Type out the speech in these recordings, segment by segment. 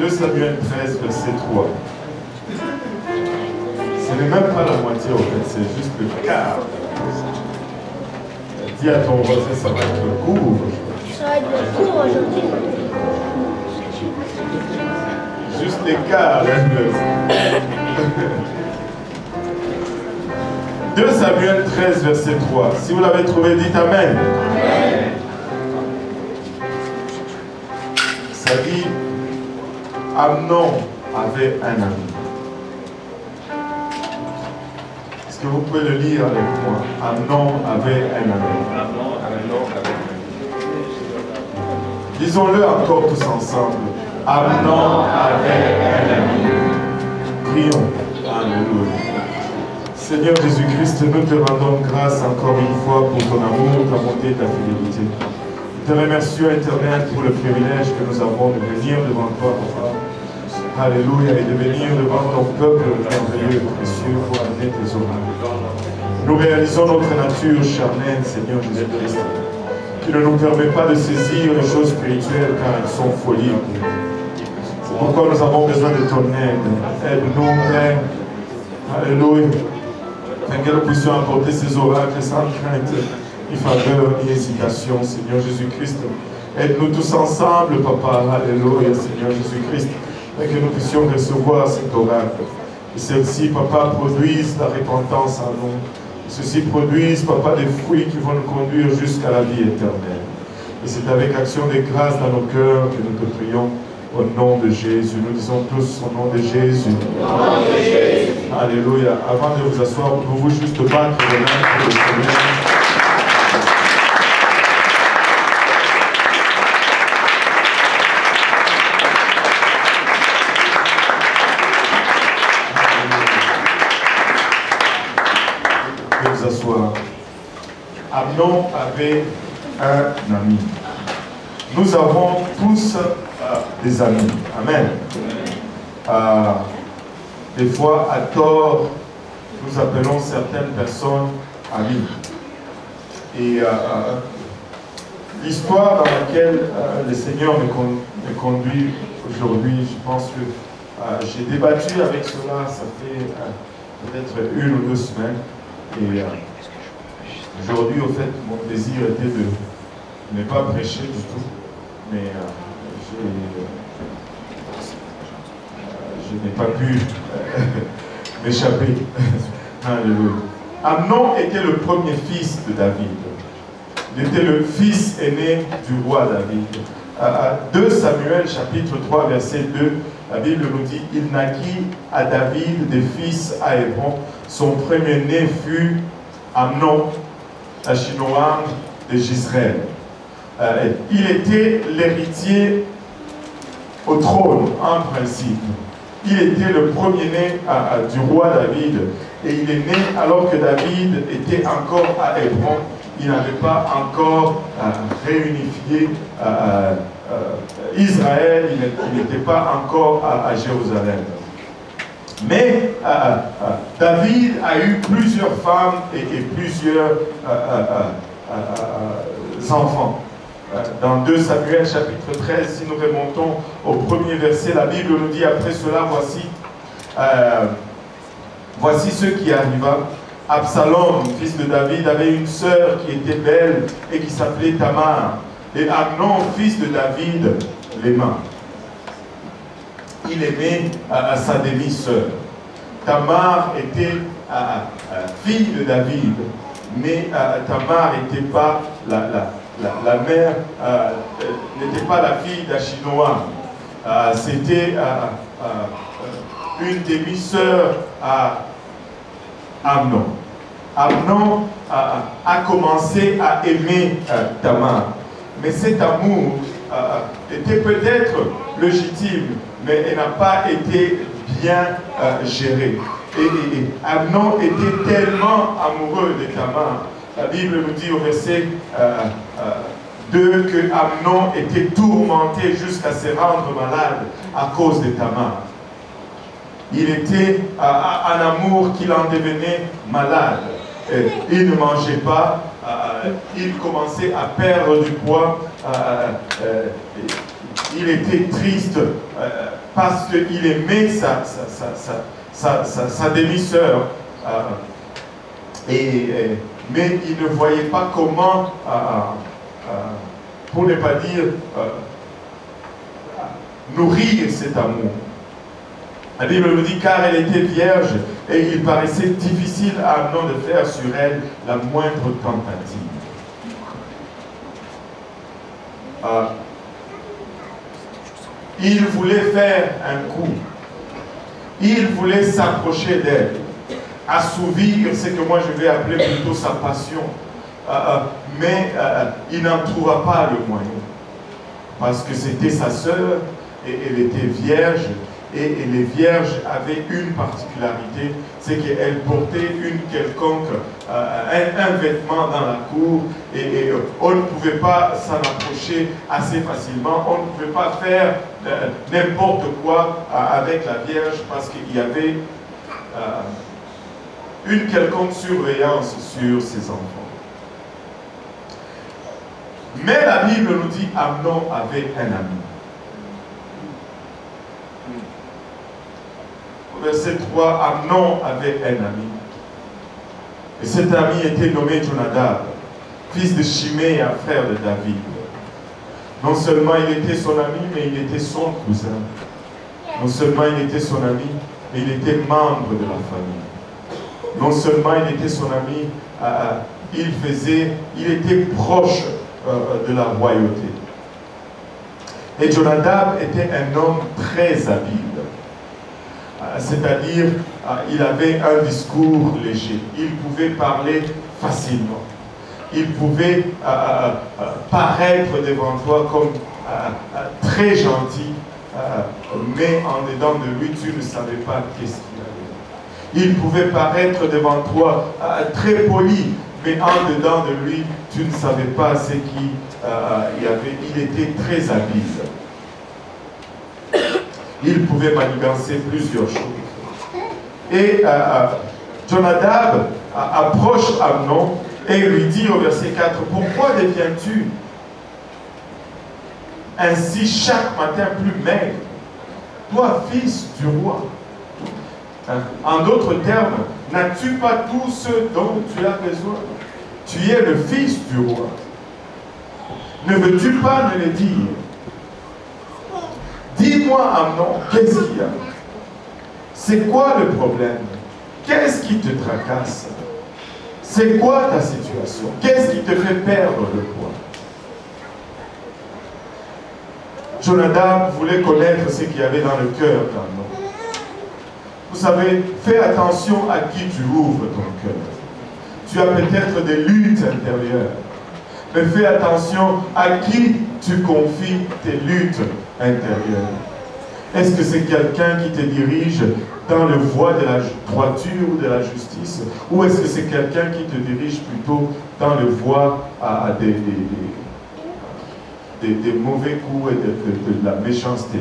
2 Samuel 13, verset 3. Ce n'est même pas la moitié en fait, c'est juste le quart. Dis à ton voisin, ça va être court. Ça va être court aujourd'hui. Juste l'écart, hein. 2 Samuel 13, verset 3. Si vous l'avez trouvé, dites Amen. Amen. Ça dit, Amnon avait un ami. Est-ce que vous pouvez le lire avec moi? Amnon avait un ami. Disons-le encore tous ensemble. Amnon avait un ami. Prions. Alléluia. Seigneur Jésus-Christ, nous te rendons grâce encore une fois pour ton amour, ta bonté et ta fidélité. Nous te remercions, Éternel, pour le privilège que nous avons de venir devant toi, Papa. Alléluia, et de venir devant ton peuple merveilleux et précieux pour amener tes orages. Nous réalisons notre nature charnelle, Seigneur Jésus-Christ, qui ne nous permet pas de saisir les choses spirituelles car elles sont folies. C'est pourquoi nous avons besoin de ton aide. Aide-nous, Père. Alléluia. Afin que nous puissions apporter ces oracles sans crainte, ni faveur, ni hésitation, Seigneur Jésus-Christ. Aide-nous tous ensemble, Papa. Alléluia, Seigneur Jésus-Christ. Afin que nous puissions recevoir cet oracle. Et celle-ci, Papa, produise la repentance en nous. Et ceci produise, Papa, des fruits qui vont nous conduire jusqu'à la vie éternelle. Et c'est avec action de grâce dans nos cœurs que nous te prions. Au nom de Jésus, nous disons tous au nom de Jésus. Au nom de Jésus. Alléluia. Avant de vous asseoir, pouvez-vous juste battre les mains pour le Seigneur. Pouvez vous asseoir. Amnon avait un ami. Nous avons tous des amis. Amen. Des fois, à tort, nous appelons certaines personnes amis. Et l'histoire dans laquelle le Seigneur me conduit aujourd'hui, je pense que j'ai débattu avec cela, ça fait peut-être 1 ou 2 semaines. Et aujourd'hui, au fait, mon désir était de ne pas prêcher du tout, mais je n'ai pas pu m'échapper. Alléluia. Amnon était le premier fils de David. Il était le fils aîné du roi David. 2 Samuel chapitre 3 verset 2, la Bible nous dit: il naquit à David des fils à Hébron. Son premier-né fut Amnon, Achinoam de Gisraël. Il était l'héritier au trône en principe. Il était le premier-né du roi David. Et il est né alors que David était encore à Hébron. Il n'avait pas encore réunifié Israël. Il n'était pas encore à Jérusalem. Mais David a eu plusieurs femmes et plusieurs enfants. Dans 2 Samuel chapitre 13, si nous remontons au premier verset, la Bible nous dit: après cela, voici ce qui arriva. Absalom, fils de David, avait une sœur qui était belle et qui s'appelait Tamar. Et Amnon, fils de David, l'aima. Il aimait sa demi-sœur. Tamar était fille de David, mais Tamar n'était pas la mère, n'était pas la fille d'Achinoam. C'était une demi-sœur à Amnon. Amnon a commencé à aimer Tamar. Mais cet amour était peut-être légitime, mais elle n'a pas été bien géré. Et Amnon était tellement amoureux de Tamar. La Bible nous dit au verset 2 que Amnon était tourmenté jusqu'à se rendre malade à cause de Tamar. Il était en amour qu'il en devenait malade. Il ne mangeait pas, il commençait à perdre du poids, il était triste. parce qu'il aimait sa demi-sœur, mais il ne voyait pas comment, pour ne pas dire, nourrir cet amour. La Bible nous dit car elle était vierge et il paraissait difficile à Amnon de faire sur elle la moindre tentative. Il voulait faire un coup. Il voulait s'approcher d'elle, assouvir ce que moi je vais appeler plutôt sa passion. Mais il n'en trouva pas le moyen. Parce que c'était sa sœur et elle était vierge. Et les vierges avaient une particularité, c'est qu'elles portaient un vêtement dans la cour et on ne pouvait pas s'en approcher assez facilement, on ne pouvait pas faire n'importe quoi avec la Vierge parce qu'il y avait une quelconque surveillance sur ses enfants. Mais la Bible nous dit Amnon avait un ami. Verset 3, Amnon avait un ami. Et cet ami était nommé Jonadab, fils de Shimée, un frère de David. Non seulement il était son ami, mais il était son cousin. Non seulement il était son ami, mais il était membre de la famille. Non seulement il était son ami, il était proche de la royauté. Et Jonadab était un homme très habile. C'est-à-dire, il avait un discours léger. Il pouvait parler facilement. Il pouvait paraître devant toi comme très gentil, mais en dedans de lui, tu ne savais pas qu'est-ce qu'il avait. Il pouvait paraître devant toi très poli, mais en dedans de lui, tu ne savais pas ce qu'il y avait. Il était très habile. Il pouvait manigancer plusieurs choses. Et Jonadab approche Amnon et lui dit au verset 4, « Pourquoi deviens-tu ainsi chaque matin plus maigre, toi, fils du roi ?» En d'autres termes, n'as-tu pas tout ce dont tu as besoin? Tu es le fils du roi. Ne veux-tu pas me le dire? Dis-moi, Amnon, qu'est-ce qu'il y a? C'est quoi le problème? Qu'est-ce qui te tracasse? C'est quoi ta situation? Qu'est-ce qui te fait perdre le poids? Jonadab voulait connaître ce qu'il y avait dans le cœur d'Amnon. Vous savez, fais attention à qui tu ouvres ton cœur. Tu as peut-être des luttes intérieures, mais fais attention à qui tu confies tes luttes intérieures. Est-ce que c'est quelqu'un qui te dirige dans le voie de la droiture ou de la justice, ou est-ce que c'est quelqu'un qui te dirige plutôt dans le voie des mauvais coups et de la méchanceté?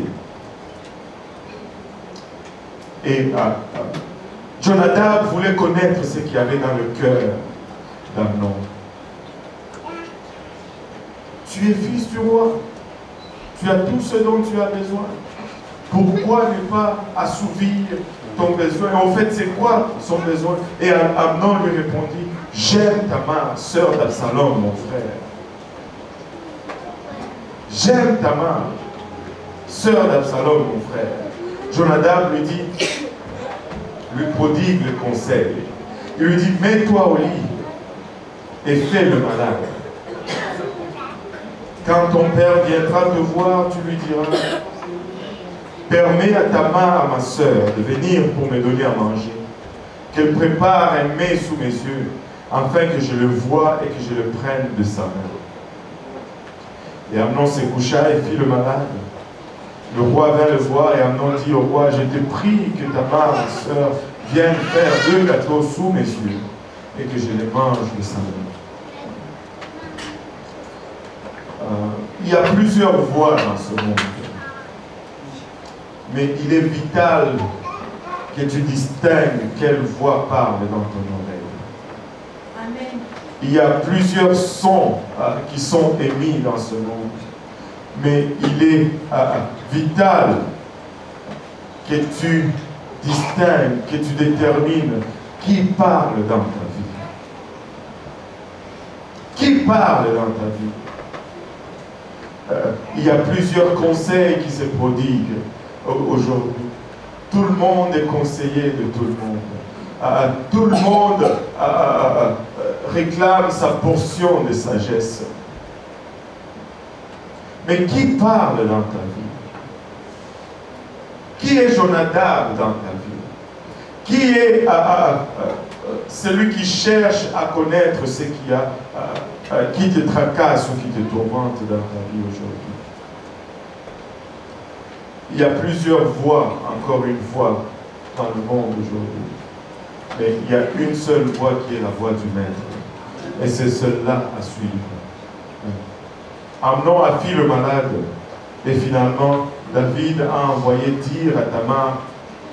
Et Jonadab voulait connaître ce qu'il y avait dans le cœur d'Amnon. Tu es fils du roi. Tu as tout ce dont tu as besoin. Pourquoi ne pas assouvir ton besoin? En fait, c'est quoi son besoin? Et Amnon lui répondit, « J'aime Tamar, sœur d'Absalom, mon frère. J'aime Tamar, sœur d'Absalom, mon frère. » Jonadab lui dit, lui prodigue le conseil. Il lui dit, « Mets-toi au lit et fais le malade. Quand ton père viendra te voir, tu lui diras, permets à Tamar, à ma sœur, de venir pour me donner à manger, qu'elle prépare un mets sous mes yeux, afin que je le voie et que je le prenne de sa main. » Et Amnon se coucha et fit le malade. Le roi vint le voir et Amnon dit au roi, « Je te prie que Tamar, ma sœur, vienne faire 2 gâteaux sous mes yeux et que je les mange de sa main. » Il y a plusieurs voies dans ce monde. Mais il est vital que tu distingues quelle voix parle dans ton oreille. Amen. Il y a plusieurs sons qui sont émis dans ce monde. Mais il est vital que tu distingues, que tu détermines qui parle dans ta vie. Qui parle dans ta vie? Il y a plusieurs conseils qui se prodiguent aujourd'hui. Tout le monde est conseiller de tout le monde. Tout le monde réclame sa portion de sagesse. Mais qui parle dans ta vie? Qui est Jonadab dans ta vie? Qui est celui qui cherche à connaître ce qu'il y a, qui te tracasse ou qui te tourmente dans ta vie aujourd'hui? Il y a plusieurs voix, encore une fois, dans le monde aujourd'hui. Mais il y a une seule voix qui est la voix du Maître. Et c'est celle-là à suivre. Amnon a fui le malade. Et finalement, David a envoyé dire à Tamar,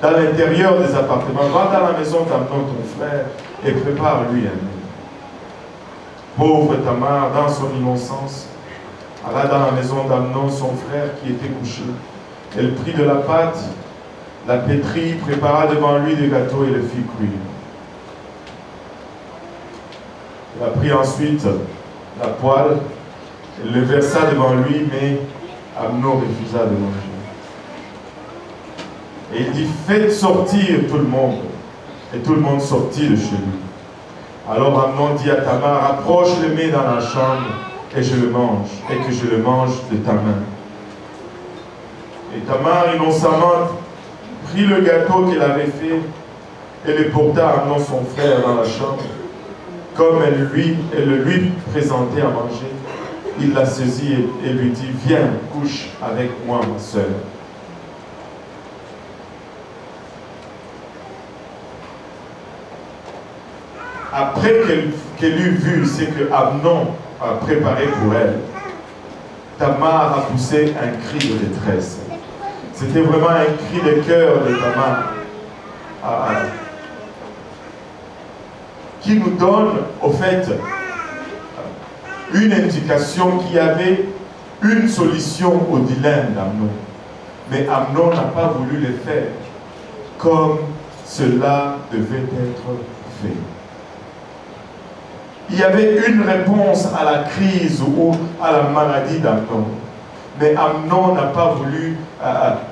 dans l'intérieur des appartements, va dans la maison d'Amnon, ton frère, et prépare-lui un mets. Pauvre Tamar, dans son innocence, alla dans la maison d'Amnon, son frère, qui était couché. Elle prit de la pâte, la pétrit, prépara devant lui des gâteaux et le fit cuire. Elle a pris ensuite la poêle, elle le versa devant lui, mais Amnon refusa de manger. Et il dit, faites sortir tout le monde. Et tout le monde sortit de chez lui. Alors Amnon dit à Tamar, approche le mets dans la chambre et je le mange, et que je le mange de ta main. Et Tamar, innocemment, prit le gâteau qu'elle avait fait et le porta à Amnon, son frère, dans la chambre. Comme elle le lui présentait à manger, il la saisit et lui dit, viens, couche avec moi, ma sœur. Après qu'elle eut vu ce que Amnon a préparé pour elle, Tamar a poussé un cri de détresse. C'était vraiment un cri de cœur de Tamar, qui nous donne, au fait, une indication qu'il y avait une solution au dilemme d'Amnon. Mais Amnon n'a pas voulu le faire comme cela devait être fait. Il y avait une réponse à la crise ou à la maladie d'Amnon. Mais Amnon n'a pas voulu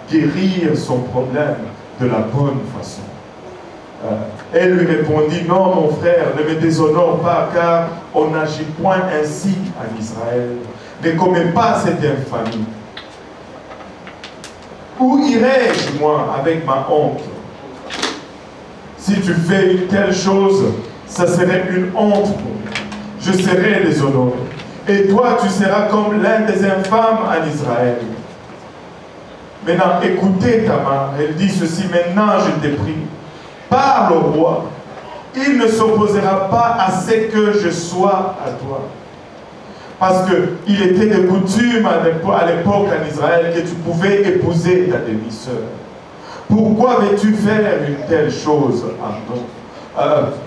guérir son problème de la bonne façon. Elle lui répondit, non mon frère, ne me déshonore pas, car on n'agit point ainsi en Israël. Ne commets pas cette infamie. Où irai-je, moi, avec ma honte? Si tu fais une telle chose, ça serait une honte pour moi. Je serai déshonoré. Et toi, tu seras comme l'un des infâmes en Israël. Maintenant, écoutez Tamar, elle dit ceci, maintenant je te prie, parle au roi. Il ne s'opposera pas à ce que je sois à toi. Parce qu'il était de coutume à l'époque en Israël que tu pouvais épouser ta demi-sœur. Pourquoi veux-tu faire une telle chose, Amnon?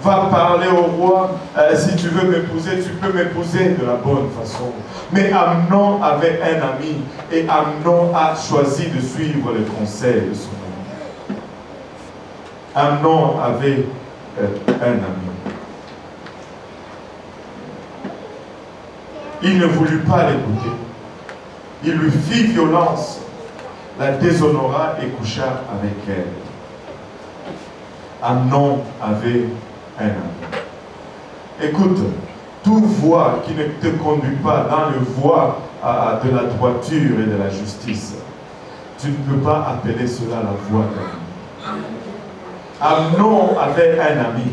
Va parler au roi, si tu veux m'épouser, tu peux m'épouser de la bonne façon. Mais Amnon avait un ami et Amnon a choisi de suivre les conseils de son ami. Amnon avait un ami. Il ne voulut pas l'écouter. Il lui fit violence, la déshonora et coucha avec elle. Amnon avait un ami. Écoute, toute voie qui ne te conduit pas dans le voie de la droiture et de la justice, tu ne peux pas appeler cela la voie d'ami. Amnon avait un ami,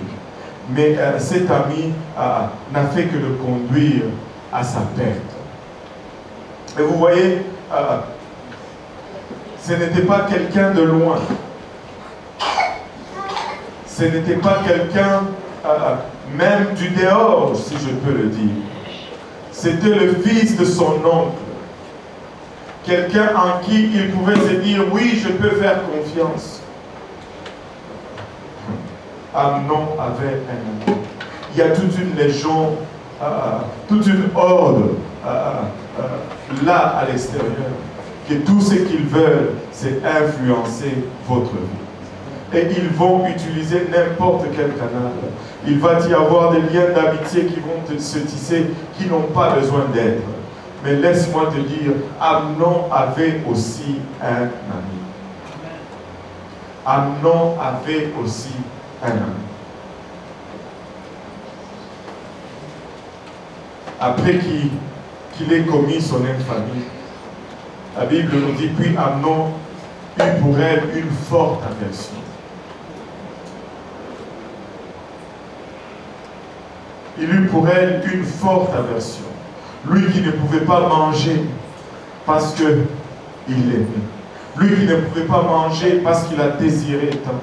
mais cet ami n'a fait que le conduire à sa perte. Et vous voyez, ce n'était pas quelqu'un de loin. Ce n'était pas quelqu'un même du dehors, si je peux le dire. C'était le fils de son oncle. Quelqu'un en qui il pouvait se dire, oui, je peux faire confiance. Amnon avait un ami. Il y a toute une légion, toute une horde là à l'extérieur que tout ce qu'ils veulent, c'est influencer votre vie. Et ils vont utiliser n'importe quel canal. Il va y avoir des liens d'amitié qui vont se tisser, qui n'ont pas besoin d'être. Mais laisse-moi te dire, Amnon avait aussi un ami. Amnon avait aussi un ami. Après qu'il ait commis son infamie, la Bible nous dit, puis Amnon eut pour elle une forte aversion. Il eut pour elle une forte aversion. Lui qui ne pouvait pas manger parce qu'il l'aimait. Lui qui ne pouvait pas manger parce qu'il a désiré tant.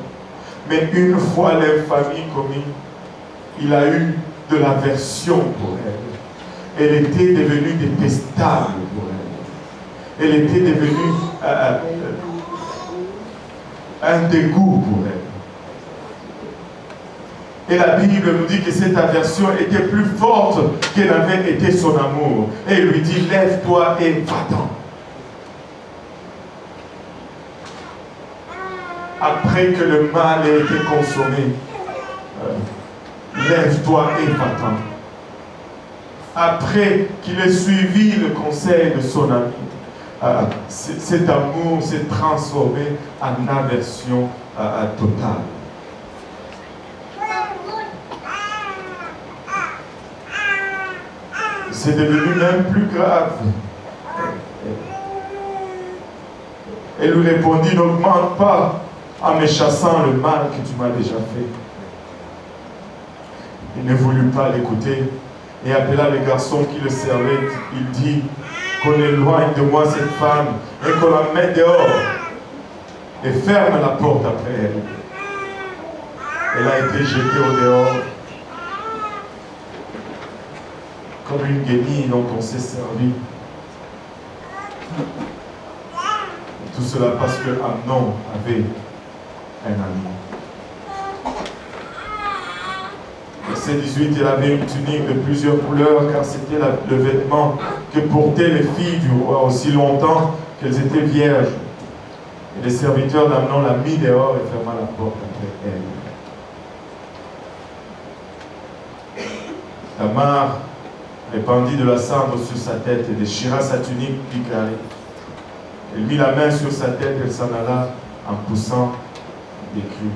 Mais une fois l'infamie commise, il a eu de l'aversion pour elle. Elle était devenue détestable pour elle. Elle était devenue un dégoût pour elle. Et la Bible nous dit que cette aversion était plus forte qu'elle avait été son amour. Et il lui dit, lève-toi et va-t'en. Après que le mal ait été consommé, lève-toi et va-t'en. Après qu'il ait suivi le conseil de son ami, cet amour s'est transformé en aversion totale. C'est devenu même plus grave. Elle lui répondit, n'augmente pas en me chassant le mal que tu m'as déjà fait. Il ne voulut pas l'écouter et appela le garçon qui le servait. Il dit, qu'on éloigne de moi cette femme et qu'on la mette dehors et ferme la porte après elle. Elle a été jetée au dehors comme une guenille dont on s'est servi. Tout cela parce que Amnon avait un ami. Verset 18, il avait une tunique de plusieurs couleurs car c'était le vêtement que portaient les filles du roi aussi longtemps qu'elles étaient vierges. Et les serviteurs d'Amnon l'a mis dehors et ferma la porte après elle. Tamar répandit de la cendre sur sa tête et déchira sa tunique picarée. Elle mit la main sur sa tête, elle s'en alla en poussant des cris.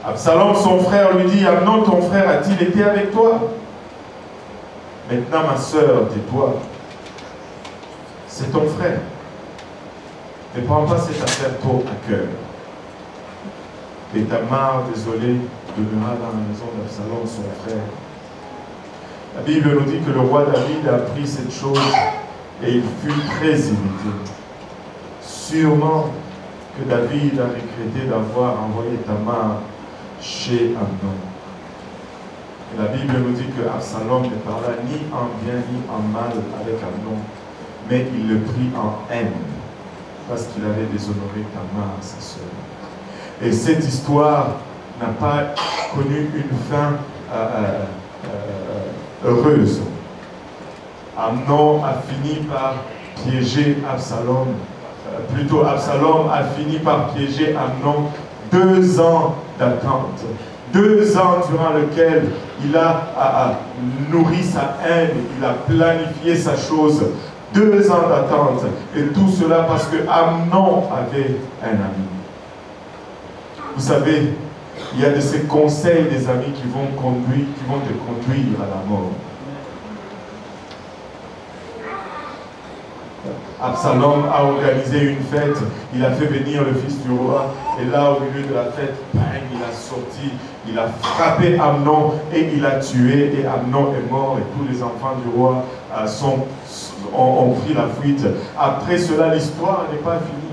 Absalom, son frère, lui dit, Amnon, ton frère, a-t-il été avec toi? Maintenant, ma soeur, tais-toi. C'est ton frère. Ne prends pas cette affaire trop à cœur. Et Tamar, désolé, demeura dans la maison d'Absalom, son frère. La Bible nous dit que le roi David a appris cette chose et il fut très irrité. Sûrement que David a regretté d'avoir envoyé Tamar chez Amnon. Et la Bible nous dit que Absalom ne parla ni en bien ni en mal avec Amnon, mais il le prit en haine parce qu'il avait déshonoré Tamar, sa sœur. Et cette histoire n'a pas connu une fin heureuse. Amnon a fini par piéger Absalom. Plutôt, Absalom a fini par piéger Amnon. 2 ans d'attente. 2 ans durant lesquels il a nourri sa haine, il a planifié sa chose. 2 ans d'attente. Et tout cela parce que Amnon avait un ami. Vous savez, il y a de ces conseils des amis qui vont te conduire à la mort. Absalom a organisé une fête, il a fait venir le fils du roi, et là au milieu de la fête, bang, il a sorti, il a frappé Amnon et il a tué, et Amnon est mort et tous les enfants du roi ont pris la fuite. Après cela, l'histoire n'est pas finie.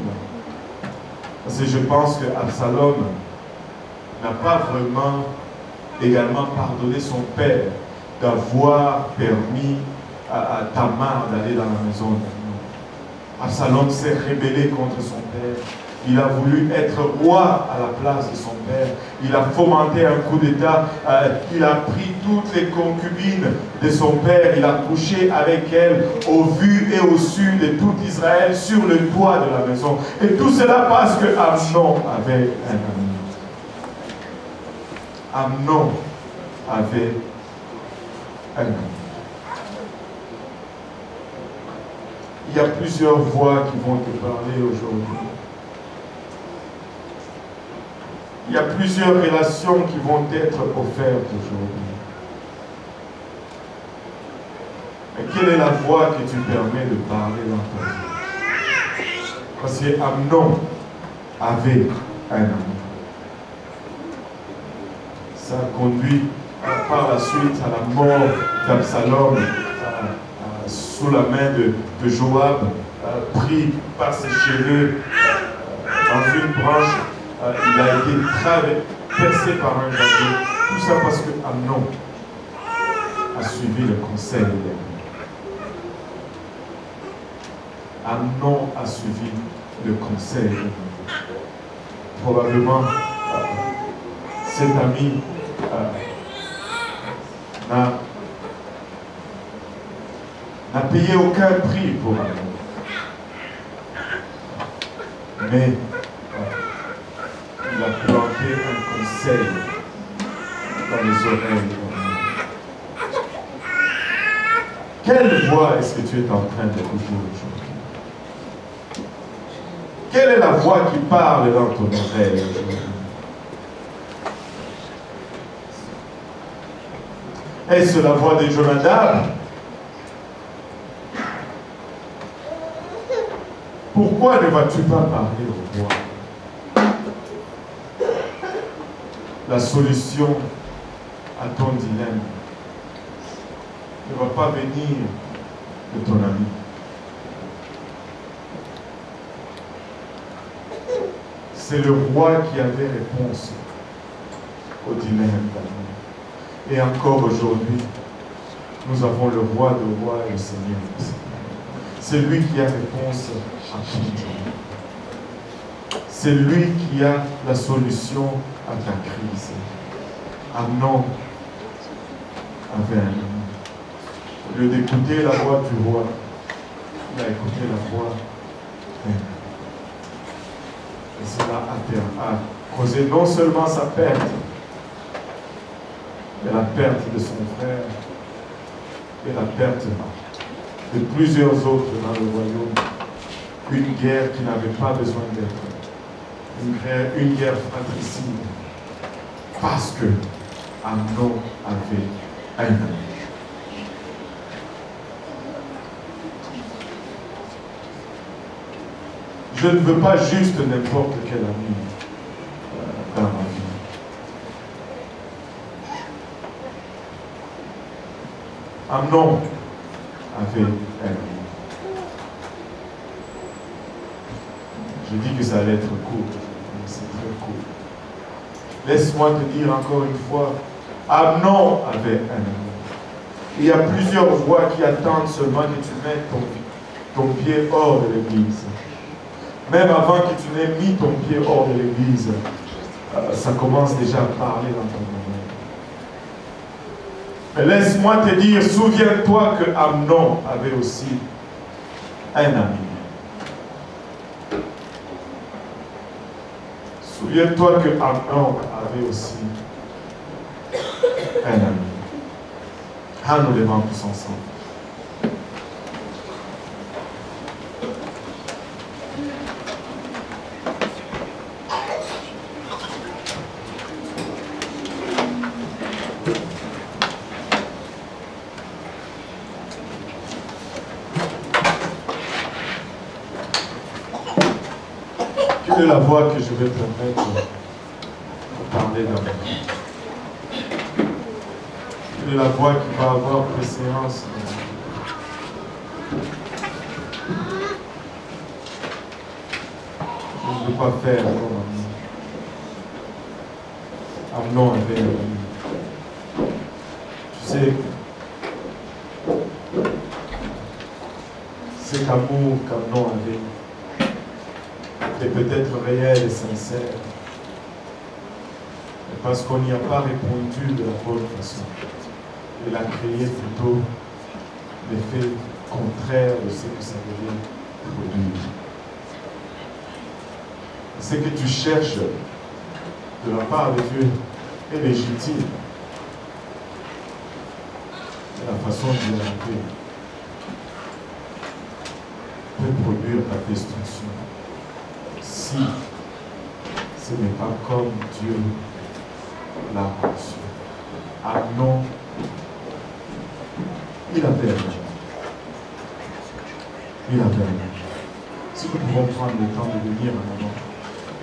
Parce que je pense que Absalom n'a pas vraiment également pardonné son père d'avoir permis à Tamar d'aller dans la maison d'Amnon. Absalom s'est rébellé contre son père. Il a voulu être roi à la place de son père. Il a fomenté un coup d'État. Il a pris toutes les concubines de son père. Il a couché avec elles au vu et au su de tout Israël sur le toit de la maison. Et tout cela parce que Amnon avait un ami. Amnon avait un ami. Il y a plusieurs voix qui vont te parler aujourd'hui. Il y a plusieurs relations qui vont être offertes aujourd'hui. Mais quelle est la voix que tu permets de parler dans ta vie? Parce que Amnon avait un ami. Ça a conduit par la suite à la mort d'Absalom sous la main de Joab, pris par ses cheveux dans une branche. Il a été percé par un javelot. Tout ça parce que Amnon a suivi le conseil de l'ennemi. Amnon a suivi le conseil de l'ennemi. Probablement, cet ami n'a payé aucun prix pour Amnon. Mais il a planté un conseil dans les oreilles. Quelle voix est-ce que tu es en train d'écouter aujourd'hui? Quelle est la voix qui parle dans ton oreille aujourd'hui? Est-ce la voix de Jonadab? Pourquoi ne vas-tu pas parler au roi? La solution à ton dilemme ne va pas venir de ton ami. C'est le roi qui avait réponse au dilemme d'Amnon. Et encore aujourd'hui, nous avons le roi de rois et le Seigneur des seigneurs. C'est lui qui a réponse à ton dilemme. C'est lui qui a la solution à ta crise. Amnon avait un ami. Au lieu d'écouter la voix du roi, il a écouté la voix d'un ami. Et cela a causé non seulement sa perte, mais la perte de son frère et la perte de plusieurs autres dans le royaume. Une guerre qui n'avait pas besoin d'être. Une guerre fratricide. Parce que Amnon avait un ami. Je ne veux pas juste n'importe quel ami dans ma vie. Amnon avait un ami. Je dis que ça allait être court, mais c'est très court. Laisse-moi te dire encore une fois, Amnon avait un ami. Il y a plusieurs voix qui attendent seulement que tu mettes ton pied hors de l'église. Même avant que tu n'aies mis ton pied hors de l'église, ça commence déjà à parler dans ton oreille. Mais laisse-moi te dire, souviens-toi que Amnon avait aussi un ami. Souviens-toi que Amnon avait aussi un ami. Ah, nous levons tous ensemble. Quelle est la voix que je vais permettre de parler dans ma vie? Quelle est la voix qui va avoir préséance dans ma vie? Je ne veux pas faire comme Amnon. Amnon avait un ami. Tu sais, cet amour qu'Amnon avait est peut-être réelle et sincère. Mais parce qu'on n'y a pas répondu de la bonne façon. Il a créé plutôt l'effet contraire de ce que ça devait produire. Ce que tu cherches de la part de Dieu est légitime. La façon de l'arrêter peut produire ta destruction si ce n'est pas comme Dieu l'a conçu. Amnon, il avait raison. Il avait raison. Si nous pouvons prendre le temps de venir un moment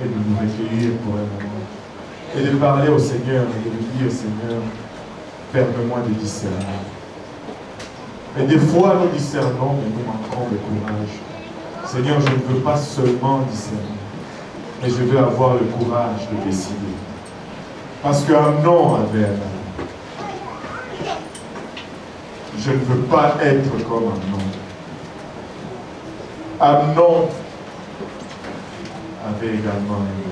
et de nous recueillir pour un moment et de parler au Seigneur et de lui dire, Seigneur, permets-moi de discerner. Et des fois, nous discernons, mais nous manquons de courage. Seigneur, je ne veux pas seulement discerner, mais je veux avoir le courage de décider. Parce qu'Amnon avait un avis. Je ne veux pas être comme Amnon. Amnon avait également un avis.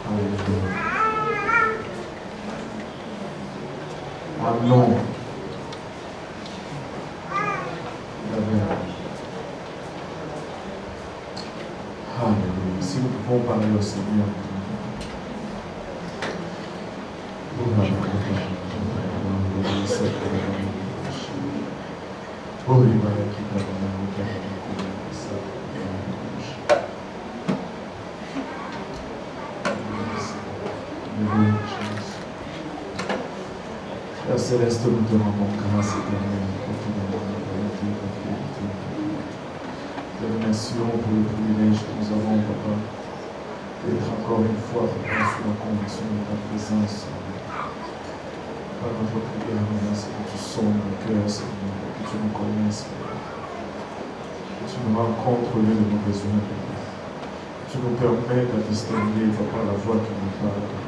Alléluia. Amnon, alléluia. Si nous pouvons parler au Seigneur. Père Céleste, nous te rendons grâce éternelle pour ton amour, pour ta fidélité. Te remercions pour le privilège que nous avons, Papa, d'être encore une fois, Papa, sous la conviction de ta présence. Par notre prière, c'est que tu sondes nos cœurs, Seigneur, que tu nous connaisses, Papa. Que tu nous rencontres au lieu de nos besoins, Papa. Que tu nous permettes de distinguer, Papa, la voix qui nous parle, Papa.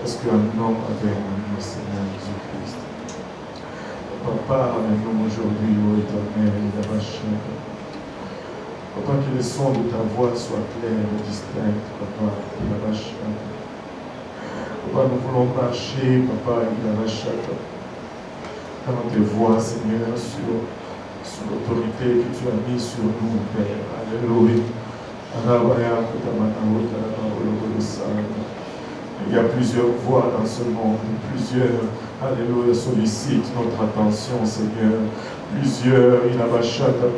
Parce qu'un homme avait un Seigneur Jésus-Christ. Papa, parle-nous aujourd'hui, ô Éternel, et la vache. Papa, que le son de ta voix soit clair et distinct, Papa, et la vache. Papa, nous voulons marcher, Papa, et la vache, dans tes voies, Seigneur, sur l'autorité que tu as mise sur nous, Père. Alléluia. Il y a plusieurs voix dans ce monde, plusieurs, alléluia, sollicitent notre attention, Seigneur. Plusieurs, il a bachata,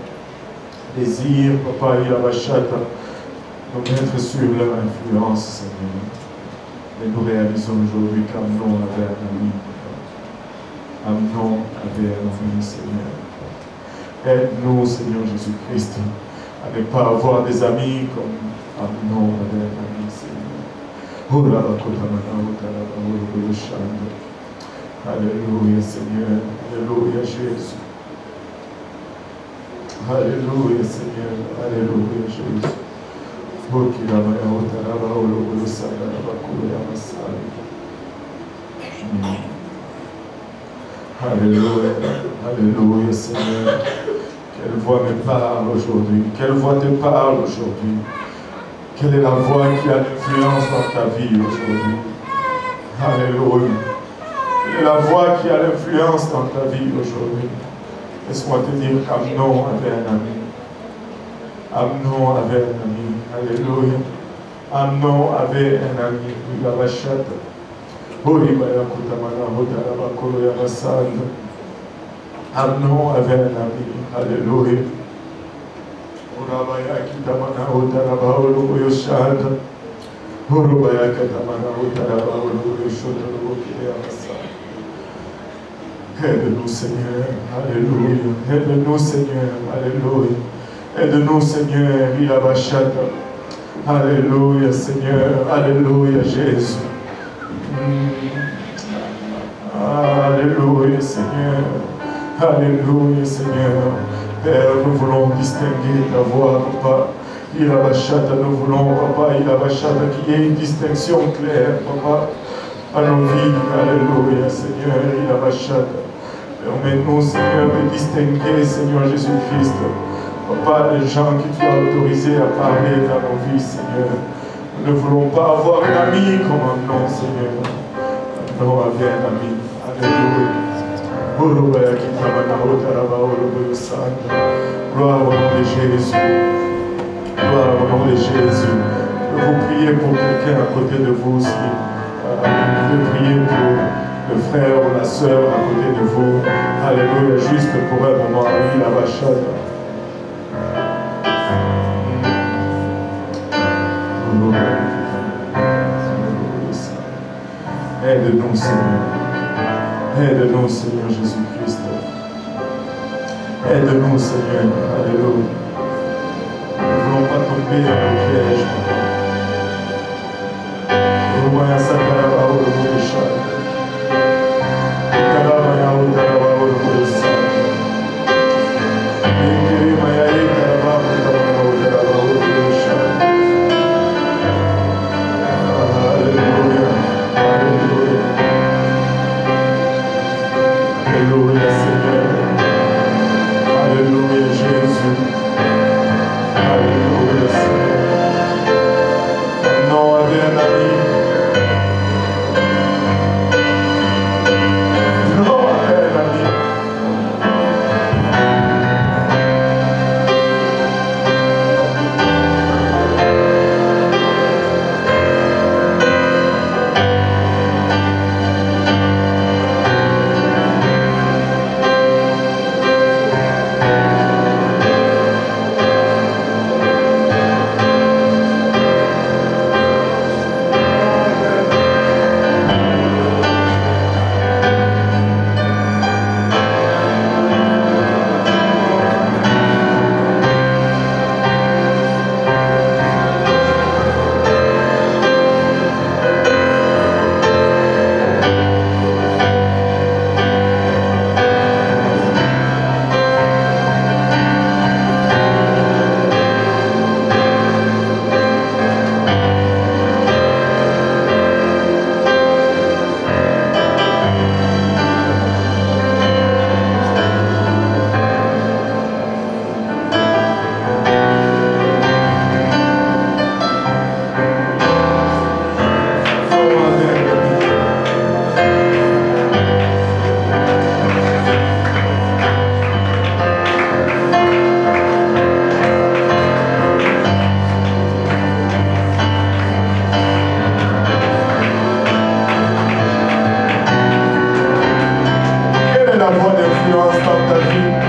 désir, Papa, il a bachata, nous mettre sur leur influence, Seigneur. Et nous réalisons aujourd'hui qu'Amnon avait un ami, Papa. Amnon avait un ami, Seigneur. Aide-nous, Seigneur Jésus-Christ, à ne pas avoir des amis comme Amnon avait un ami, Seigneur. Alléluia, Seigneur. Alléluia, Jésus. Alléluia, Seigneur. Alléluia, Jésus. Alléluia. Alléluia, Seigneur. Quelle voix me parle aujourd'hui? Quelle voix te parle aujourd'hui? Quelle est la voix qui a l'influence dans ta vie aujourd'hui? Alléluia. Quelle est la voix qui a l'influence dans ta vie aujourd'hui? Laisse-moi te dire qu'Amnon avait un ami. Amnon avait un ami. Alléluia. Amnon avait un ami. Il avait châte. Amnon avait un ami. Alléluia. Aide-nous, Seigneur, alléluia. Aide-nous, Seigneur, alléluia. Aide-nous, Seigneur, il a bachata. Alléluia, Seigneur, alléluia, Jésus. Alléluia, Seigneur. Alléluia, Seigneur. Père, nous voulons distinguer ta voix, Papa. Il a bachata, nous voulons, Papa, il a bachata, qu'il y ait une distinction claire, Papa, à nos vies. Alléluia, Seigneur, il a bachata. Permets-nous, Seigneur, de distinguer, Seigneur Jésus-Christ, Papa, les gens que tu as autorisés à parler dans nos vies, Seigneur. Nous ne voulons pas avoir un ami comme un nom, Seigneur. Non, avec un ami. Alléluia. Gloire au nom de Jésus. Gloire au nom de Jésus. Vous priez pour quelqu'un à côté de vous aussi. Vous pouvez prier pour le frère ou la sœur à côté de vous. Alléluia. Juste pour un moment. Oui, la vachette. Aide-nous, Seigneur. Aide-nous, Seigneur Jésus-Christ. Aide-nous, Seigneur. Alléluia. Nous ne voulons pas tomber dans le piège. Nous voyons ça dans la parole de Dieu. Alléluia, Seigneur. Alléluia, Jésus. Alléluia, Seigneur. Non, avec un ami. Non, avec un ami. La voix d'influence dans ta vie.